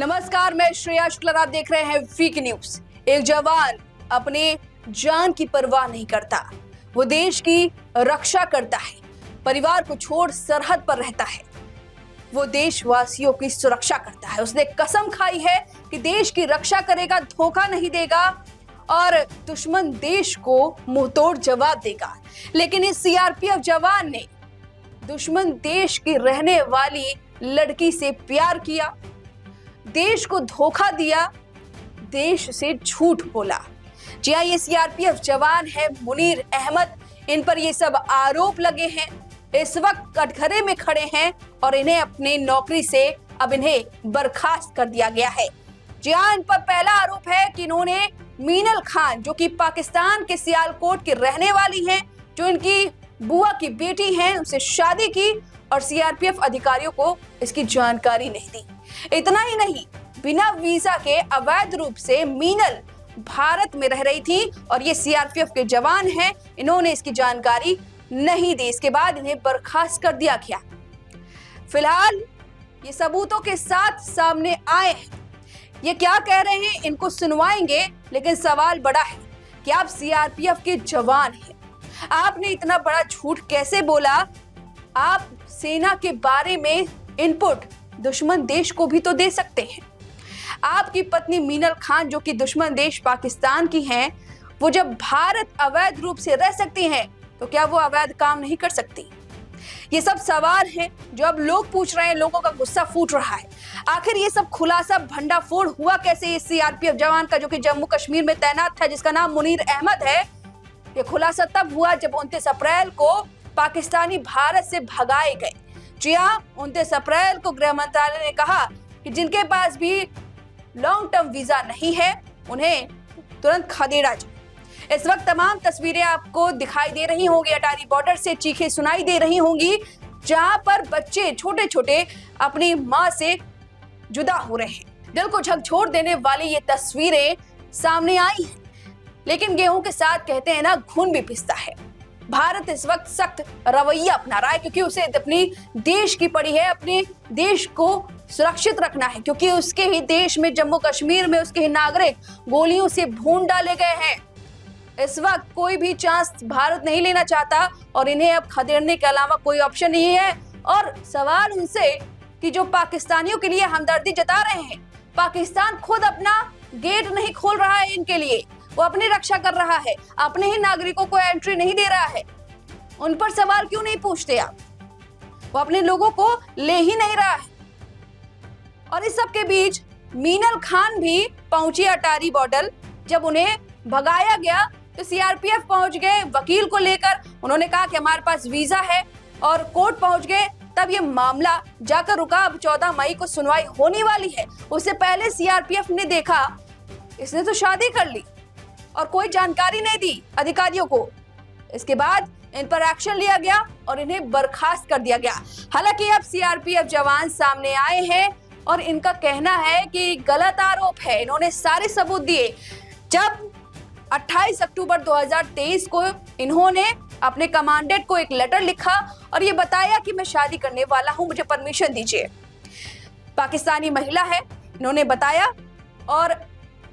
नमस्कार, मैं श्रेया शुक्ला, आप देख रहे हैं वीक न्यूज। एक जवान अपने जान की परवाह नहीं करता, वो देश की रक्षा करता है, परिवार को छोड़ सरहद पर रहता है, वो देशवासियों की सुरक्षा करता है। उसने कसम खाई है कि देश की रक्षा करेगा, धोखा नहीं देगा और दुश्मन देश को मुंहतोड़ जवाब देगा। लेकिन इस सीआरपीएफ जवान ने दुश्मन देश की रहने वाली लड़की से प्यार किया, देश को धोखा दिया, देश से झूठ बोला। जी हाँ, ये सीआरपीएफ जवान है मुनीर अहमद। इन पर ये सब आरोप लगे हैं, इस वक्त कटघरे में खड़े हैं और इन्हें अपनी नौकरी से अब इन्हें बर्खास्त कर दिया गया है। जी हाँ, इन पर पहला आरोप है कि इन्होंने मीनल खान, जो कि पाकिस्तान के सियालकोट की रहने वाली हैं, जो इनकी बुआ की बेटी हैं, उनसे शादी की और सीआरपीएफ अधिकारियों को इसकी जानकारी नहीं दी। इतना ही नहीं, बिना वीजा के अवैध रूप से मीनल भारत में रह रही थी और ये सीआरपीएफ के जवान हैं, इन्होंने इसकी जानकारी नहीं दी। इसके बाद इन्हें बर्खास्त कर दिया गया। फिलहाल ये सबूतों के साथ सामने आए हैं। ये क्या कह रहे हैं इनको सुनवाएंगे, लेकिन सवाल बड़ा है कि आप सीआरपीएफ के जवान हैं, आपने इतना बड़ा झूठ कैसे बोला? आप सेना के बारे में इनपुट दुश्मन देश को भी तो दे सकते हैं। आपकी पत्नी मीनल खान, जो कि दुश्मन देश पाकिस्तान की हैं, वो जब भारत अवैध रूप से रह सकती हैं, तो क्या वो अवैध काम नहीं कर सकती? ये सब सवाल हैं जो अब लोग पूछ रहे हैं, लोगों का गुस्सा फूट रहा है। आखिर ये सब खुलासा भंडाफोड़ हुआ कैसे इस सीआरपीएफ जवान का, जो कि जम्मू कश्मीर में तैनात था, जिसका नाम मुनीर अहमद है? ये खुलासा तब हुआ जब 29 अप्रैल को पाकिस्तानी भारत से भगाए गए। जी हाँ, 29 अप्रैल को गृह मंत्रालय ने कहा कि जिनके पास भी लॉन्ग टर्म वीजा नहीं है, उन्हें तुरंत खदेड़ा जाए। इस वक्त तमाम तस्वीरें आपको दिखाई दे रही होंगी, अटारी बॉर्डर से चीखें सुनाई दे रही होंगी, जहां पर बच्चे छोटे छोटे अपनी मां से जुदा हो रहे हैं। दिल को झकझोर देने वाली ये तस्वीरें सामने आई हैं। लेकिन गेहूं के साथ कहते हैं ना, घुन भी पिसता है। भारत इस वक्त सख्त रवैया अपना रहा है, क्योंकि उसे अपनी देश की पड़ी है, अपने देश को सुरक्षित रखना है, क्योंकि उसके ही देश में, जम्मू कश्मीर में, उसके ही नागरिक गोलियों से भून डाले गए हैं। इस वक्त कोई भी चांस भारत नहीं लेना चाहता और इन्हें अब खदेड़ने के अलावा कोई ऑप्शन नहीं है। और सवाल उनसे कि जो पाकिस्तानियों के लिए हमदर्दी जता रहे हैं, पाकिस्तान खुद अपना गेट नहीं खोल रहा है इनके लिए, वो अपनी रक्षा कर रहा है, अपने ही नागरिकों को एंट्री नहीं दे रहा है। उन पर सवाल क्यों नहीं पूछते आप? वो अपने लोगों को ले ही नहीं रहा है। और इस सब के बीच मीनल खान भी पहुंची अटारी बॉर्डर। जब उन्हें भगाया गया तो सीआरपीएफ पहुंच गए वकील को लेकर। उन्होंने कहा कि हमारे पास वीजा है और कोर्ट पहुंच गए। तब ये मामला जाकर रुका। अब 14 मई को सुनवाई होने वाली है। उससे पहले सीआरपीएफ ने देखा इसने तो शादी कर ली और कोई जानकारी नहीं दी अधिकारियों को। इसके बाद इन पर एक्शन लिया गया और इन्हें बर्खास्त कर दिया गया। हालांकि अब सीआरपीएफ जवान सामने आए हैं और इनका कहना है कि गलत आरोप है। इन्होंने सारे सबूत दिए। जब 28 अक्टूबर 2023 को इन्होंने अपने कमांडेंट को एक लेटर लिखा और ये बताया कि मैं शादी करने वाला हूं, मुझे परमिशन दीजिए। पाकिस्तानी महिला है, इन्होंने बताया। और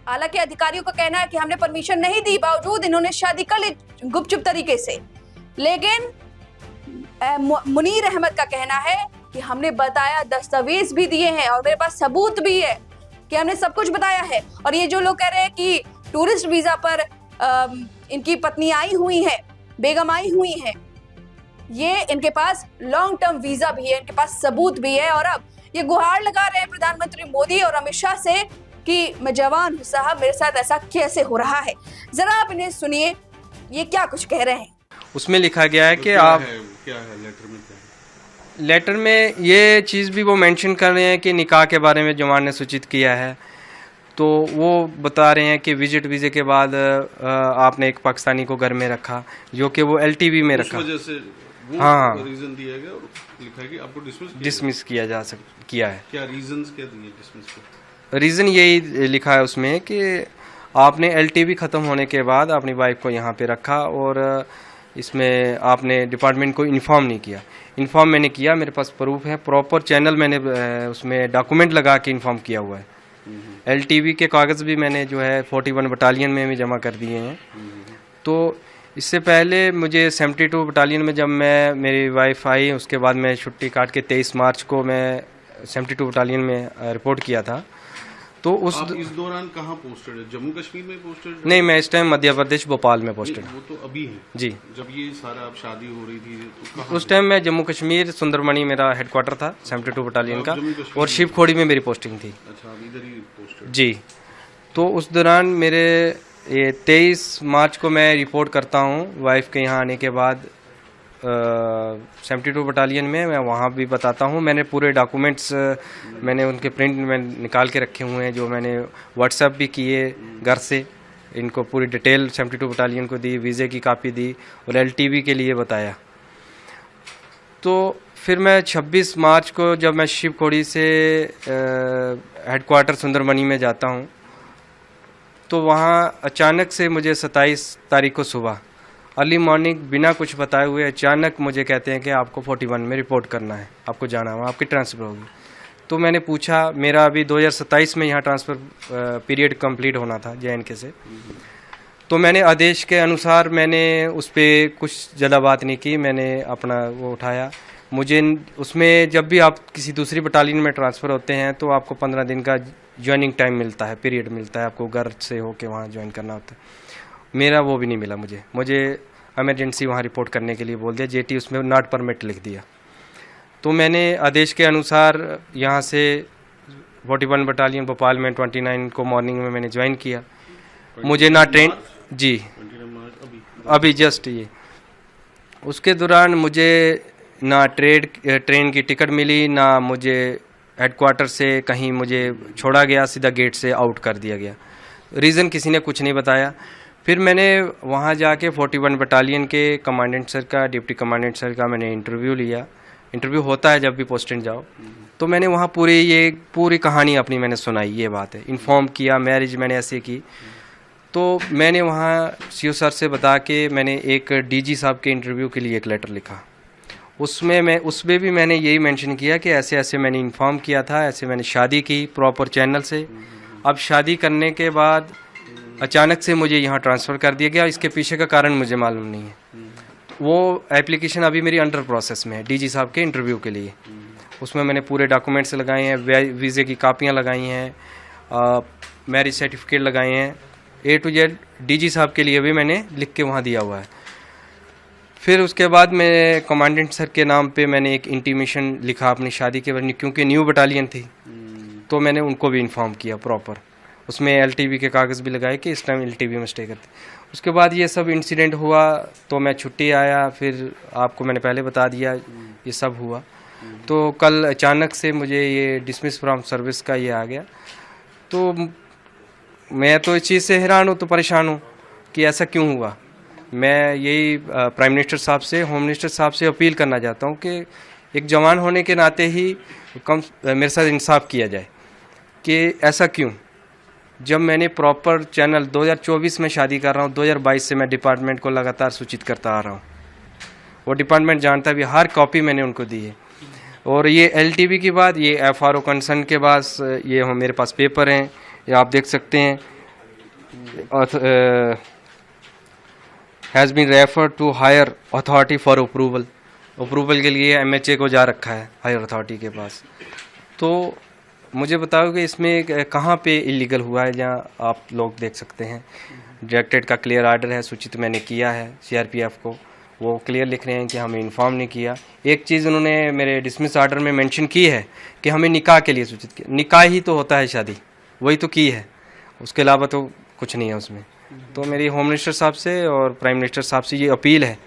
हालांकि अधिकारियों का कहना है कि हमने परमिशन नहीं दी, बावजूद इन्होंने शादी कर ली गुपचुप तरीके से। लेकिन मुनीर अहमद का कहना है कि हमने बताया, दस्तावेज भी दिए हैं और मेरे पास सबूत भी है कि हमने सब कुछ बताया है। और ये जो लोग कह रहे हैं कि टूरिस्ट वीजा पर इनकी पत्नी आई हुई है, बेगम आई हुई है, ये इनके पास लॉन्ग टर्म वीजा भी है, इनके पास सबूत भी है। और अब ये गुहार लगा रहे हैं प्रधानमंत्री मोदी और अमित शाह से कि मैं जवान हूं साहब, मेरे साथ ऐसा कैसे हो रहा है। जरा आप इन्हें सुनिए, ये क्या कुछ कह रहे हैं। उसमें लिखा गया है कि क्या आप है लेटर में? क्या है? लेटर में ये चीज़ भी वो मेंशन कर रहे हैं कि निकाह के बारे में जवान ने सूचित किया है। तो वो बता रहे हैं कि विजिट वीज़े के बाद आपने एक पाकिस्तानी को घर में रखा, जो कि वो एलटीवी में रखा। उस वजह से वो हाँ, रीजन दिया गया और लिखा है कि आपको डिसमिस किया है। क्या रीजंस क्या दिए डिसमिस को? रीज़न यही लिखा है उसमें कि आपने एलटीवी ख़त्म होने के बाद अपनी वाइफ को यहाँ पे रखा और इसमें आपने डिपार्टमेंट को इन्फॉर्म नहीं किया। इन्फॉर्म मैंने किया, मेरे पास प्रूफ है, प्रॉपर चैनल मैंने उसमें डॉक्यूमेंट लगा के इन्फॉर्म किया हुआ है। LTV के कागज़ भी मैंने जो है 41 बटालियन में भी जमा कर दिए हैं। तो इससे पहले मुझे 72 बटालियन में जब मेरी वाइफ आई, उसके बाद मैं छुट्टी काट के 23 मार्च को मैं 72 बटालियन में रिपोर्ट किया था। तो आप इस दौरान कहाँ पोस्टेड है? जम्मू कश्मीर में पोस्टेड? नहीं, मैं इस टाइम मध्य प्रदेश भोपाल में पोस्टेड हूँ। वो तो अभी है जी। जब ये सारा अब शादी हो रही थी तो कहाँ? उस टाइम मैं जम्मू कश्मीर सुंदरमणि मेरा हेडक्वार्टर था 72 बटालियन का, जम्मू कश्मीर और शिवखोड़ी में मेरी पोस्टिंग थी। अच्छा, अब इधर ही पोस्टेड। जी। तो उस दौरान मेरे ये 23 मार्च को मैं रिपोर्ट करता हूँ वाइफ के यहाँ आने के बाद 72 बटालियन में। मैं वहाँ भी बताता हूँ, मैंने पूरे डॉक्यूमेंट्स मैंने उनके प्रिंट में निकाल के रखे हुए हैं, जो मैंने व्हाट्सएप भी किए घर से, इनको पूरी डिटेल 72 बटालियन को दी, वीज़े की कापी दी और LTV के लिए बताया। तो फिर मैं 26 मार्च को जब मैं शिवखोड़ी से हेडक्वार्टर सुंदरमणि में जाता हूँ, तो वहाँ अचानक से मुझे 27 तारीख को सुबह अर्ली मॉर्निंग बिना कुछ बताए हुए अचानक मुझे कहते हैं कि आपको 41 में रिपोर्ट करना है, आपको जाना है, आपकी ट्रांसफ़र होगी। तो मैंने पूछा, मेरा अभी 2027 में यहाँ ट्रांसफ़र पीरियड कंप्लीट होना था JNK से, तो मैंने आदेश के अनुसार मैंने उस पर कुछ ज़्यादा बात नहीं की, मैंने अपना वो उठाया। मुझे उसमें जब भी आप किसी दूसरी बटालियन में ट्रांसफ़र होते हैं तो आपको 15 दिन का ज्वाइनिंग टाइम मिलता है, पीरियड मिलता है, आपको घर से होके वहाँ ज्वाइन करना होता है। मेरा वो भी नहीं मिला, मुझे इमरजेंसी वहाँ रिपोर्ट करने के लिए बोल दिया, JT उसमें नॉट परमिट लिख दिया। तो मैंने आदेश के अनुसार यहाँ से 41 बटालियन भोपाल में 29 को मॉर्निंग में मैंने ज्वाइन किया। मुझे ना ट्रेन जी अभी जस्ट ये उसके दौरान मुझे ना ट्रेन की टिकट मिली, ना मुझे हेडक्वार्टर से कहीं मुझे छोड़ा गया, सीधा गेट से आउट कर दिया गया। रीज़न किसी ने कुछ नहीं बताया। फिर मैंने वहाँ जाके 41 बटालियन के कमांडेंट सर का, डिप्टी कमांडेंट सर का मैंने इंटरव्यू लिया। इंटरव्यू होता है जब भी पोस्टिंग जाओ, तो मैंने वहाँ पूरी कहानी अपनी मैंने सुनाई, ये बात है, इन्फॉर्म किया, मैरिज मैंने ऐसे की। तो मैंने वहाँ CO सर से बता के मैंने एक DG साहब के इंटरव्यू के लिए एक लेटर लिखा। उसमें भी मैंने यही मेंशन किया कि ऐसे ऐसे मैंने इन्फॉर्म किया था, ऐसे मैंने शादी की प्रॉपर चैनल से। अब शादी करने के बाद अचानक से मुझे यहाँ ट्रांसफ़र कर दिया गया, इसके पीछे का कारण मुझे मालूम नहीं है। वो एप्लीकेशन अभी मेरी अंडर प्रोसेस में है DG साहब के इंटरव्यू के लिए। उसमें मैंने पूरे डॉक्यूमेंट्स लगाए हैं, वीज़े की कापियाँ लगाई हैं, मैरिज सर्टिफिकेट लगाए हैं, A to Z DG साहब के लिए भी मैंने लिख के वहाँ दिया हुआ है। फिर उसके बाद मैं कमांडेंट सर के नाम पे मैंने एक इंटीमेशन लिखा अपनी शादी के बारे में, क्योंकि न्यू बटालियन थी, तो मैंने उनको भी इन्फॉर्म किया प्रॉपर। उसमें LTV के कागज़ भी लगाए कि इस टाइम LTV में स्टे करते। उसके बाद ये सब इंसिडेंट हुआ तो मैं छुट्टी आया, फिर आपको मैंने पहले बता दिया ये सब हुआ। तो कल अचानक से मुझे ये डिसमिस फ्रॉम सर्विस का ये आ गया। तो मैं तो इस चीज़ से हैरान हूँ, तो परेशान हूँ कि ऐसा क्यों हुआ। मैं यही प्राइम मिनिस्टर साहब से, होम मिनिस्टर साहब से अपील करना चाहता हूँ कि एक जवान होने के नाते ही मेरे साथ इंसाफ किया जाए कि ऐसा क्यों। जब मैंने प्रॉपर चैनल 2024 में शादी कर रहा हूँ, 2022 से मैं डिपार्टमेंट को लगातार सूचित करता आ रहा हूँ, वो डिपार्टमेंट जानता भी, हर कॉपी मैंने उनको दी है। और ये LTV की बात, ये FRO कंसर्न के पास ये मेरे पास पेपर हैं, ये आप देख सकते हैं। Has been referred to higher authority for approval के लिए MHA को जा रखा है हायर अथॉरिटी के पास। तो मुझे बताओ कि इसमें कहाँ पे इलीगल हुआ है, जहाँ आप लोग देख सकते हैं डायरेक्टरेट का क्लियर आर्डर है, सूचित मैंने किया है CRPF को, वो क्लियर लिख रहे हैं कि हमें इन्फॉर्म नहीं किया। एक चीज़ उन्होंने मेरे डिसमिस आर्डर में मेंशन की है कि हमें निकाह के लिए सूचित किया। निकाह ही तो होता है शादी, वही तो की है, उसके अलावा तो कुछ नहीं है उसमें। तो मेरी होम मिनिस्टर साहब से और प्राइम मिनिस्टर साहब से ये अपील है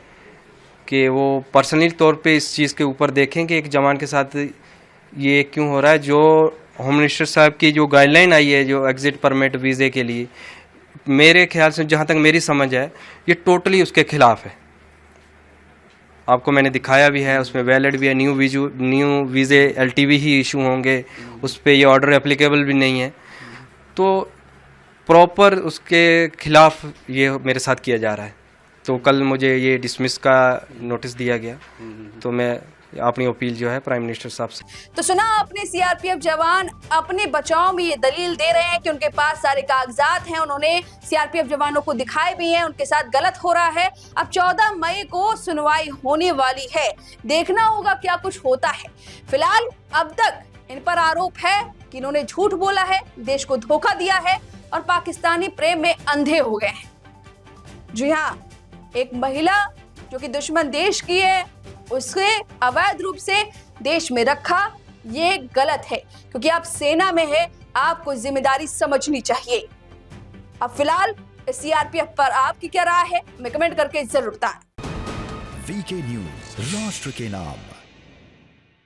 कि वो पर्सनली तौर पे इस चीज़ के ऊपर देखें कि एक जवान के साथ ये क्यों हो रहा है। जो होम मिनिस्टर साहब की जो गाइडलाइन आई है जो एग्ज़िट परमिट वीज़े के लिए, मेरे ख्याल से जहाँ तक मेरी समझ है ये टोटली उसके खिलाफ है। आपको मैंने दिखाया भी है, उसमें वैलिड भी है, न्यू वीज़े LTV ही इशू होंगे, उस पर ये ऑर्डर एप्लीकेबल भी नहीं है। तो प्रॉपर उसके खिलाफ ये मेरे साथ किया जा रहा है। तो कल मुझे ये डिसमिस का नोटिस दिया गया, तो मैं अपनी अपील जो है प्राइम मिनिस्टर साहब से। तो सुना आपने, सीआरपीएफ जवान अपने बचाव में ये दलील दे रहे हैं कि उनके पास सारे कागजात हैं, उन्होंने सीआरपीएफ जवानों को दिखाए भी हैं, उनके साथ गलत हो रहा है। अब 14 मई को सुनवाई होने वाली है, देखना होगा क्या कुछ होता है। फिलहाल अब तक इन पर आरोप है कि इन्होंने झूठ बोला है, देश को धोखा दिया है और पाकिस्तानी प्रेम में अंधे हो गए हैं। जी हाँ, एक महिला जो कि दुश्मन देश की है, उसे अवैध रूप से देश में रखा, ये गलत है, क्योंकि आप सेना में है, आपको जिम्मेदारी समझनी चाहिए। अब फिलहाल सीआरपीएफ पर आपकी क्या राय है, हमें कमेंट करके जरूर बताएं। वीके न्यूज, राष्ट्र के नाम।